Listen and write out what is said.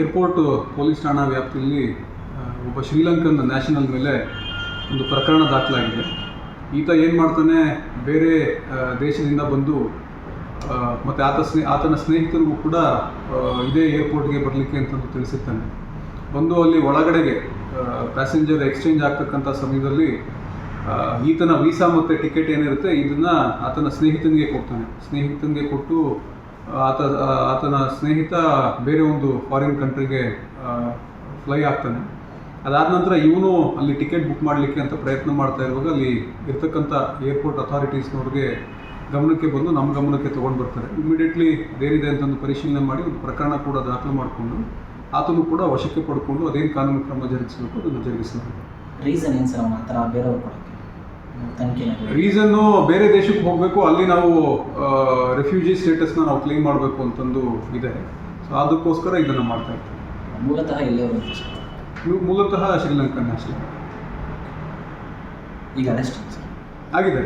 Airport police ಠಾಣಾ ವ್ಯಾಪ್ತಿಯಲ್ಲಿ ಒಬ್ಬ ಶ್ರೀಲಂಕನ್ ನ್ಯಾಷನಲ್ ಮೇಲೆ ಒಂದು ಪ್ರಕರಣ ದಾಖಲಾಗಿದೆ. ಈತ ಏನು ಮಾಡ್ತಾನೆ, ಬೇರೆ ದೇಶದಿಂದ ಬಂದು ಮತ್ತು ಆತನ ಸ್ನೇಹಿತರಿಗೂ ಕೂಡ ಇದೇ ಏರ್ಪೋರ್ಟ್ಗೆ ಬರಲಿಕ್ಕೆ ಅಂತಂದು ತಿಳಿಸಿರ್ತಾನೆ. ಬಂದು ಅಲ್ಲಿ ಒಳಗಡೆಗೆ ಪ್ಯಾಸೆಂಜರ್ ಎಕ್ಸ್ಚೇಂಜ್ ಆಗ್ತಕ್ಕಂಥ ಸಮಯದಲ್ಲಿ ಈತನ ವೀಸಾ ಮತ್ತು ಟಿಕೆಟ್ ಏನಿರುತ್ತೆ ಇದನ್ನು ಆತನ ಸ್ನೇಹಿತನಿಗೆ ಕೊಡ್ತಾನೆ. ಸ್ನೇಹಿತನಿಗೆ ಕೊಟ್ಟು ಆತನ ಸ್ನೇಹಿತ ಬೇರೆ ಒಂದು ಫಾರಿನ್ ಕಂಟ್ರಿಗೆ ಫ್ಲೈ ಆಗ್ತಾನೆ. ಅದಾದ ನಂತರ ಇವನು ಅಲ್ಲಿ ಟಿಕೆಟ್ ಬುಕ್ ಮಾಡಲಿಕ್ಕೆ ಅಂತ ಪ್ರಯತ್ನ ಮಾಡ್ತಾ ಇರುವಾಗ ಅಲ್ಲಿ ಇರ್ತಕ್ಕಂಥ ಏರ್ಪೋರ್ಟ್ ಅಥಾರಿಟೀಸ್ನವ್ರಿಗೆ ಗಮನಕ್ಕೆ ಬಂದು ನಮ್ಮ ಗಮನಕ್ಕೆ ತೊಗೊಂಡು ಬರ್ತಾರೆ. ಇಮಿಡಿಯೇಟ್ಲಿ ಅದೇನಿದೆ ಅಂತಂದು ಪರಿಶೀಲನೆ ಮಾಡಿ ಒಂದು ಪ್ರಕರಣ ಕೂಡ ದಾಖಲು ಮಾಡಿಕೊಂಡು ಆತನು ಕೂಡ ವಶಕ್ಕೆ ಪಡ್ಕೊಂಡು ಅದೇನು ಕಾನೂನು ಕ್ರಮ ಜರುಗಿಸಬೇಕು ಅದನ್ನು ಜರುಗಿಸಲಾಗಿದೆ. ರೀಸನ್ ಏನು ಸರ್ ಆ ಥರ ಬೇರೆಯವ್ರು ಕೊಡೋಕ್ಕೆ ತನಿಖೆ? ರೀಸನ್ನು ಬೇರೆ ದೇಶಕ್ಕೆ ಹೋಗಬೇಕು, ಅಲ್ಲಿ ನಾವು ರೆಫ್ಯೂಜಿ ಸ್ಟೇಟಸ್ನ ನಾವು ಕ್ಲೈಮ್ ಮಾಡಬೇಕು ಅಂತಂದು ಇದೆ. ಸೊ ಅದಕ್ಕೋಸ್ಕರ ಇದನ್ನು ಮಾಡ್ತಾ ಇರ್ತೀವಿ. ಮೂಲತಃ ಎಲ್ಲಿಯವರು ಸರ್? ಮೂಲತಃ ಶ್ರೀಲಂಕನ್ ನ್ಯಾಷನಲ್. ಈಗ ಅರೆಸ್ಟ್ ಆಗಿದೆ.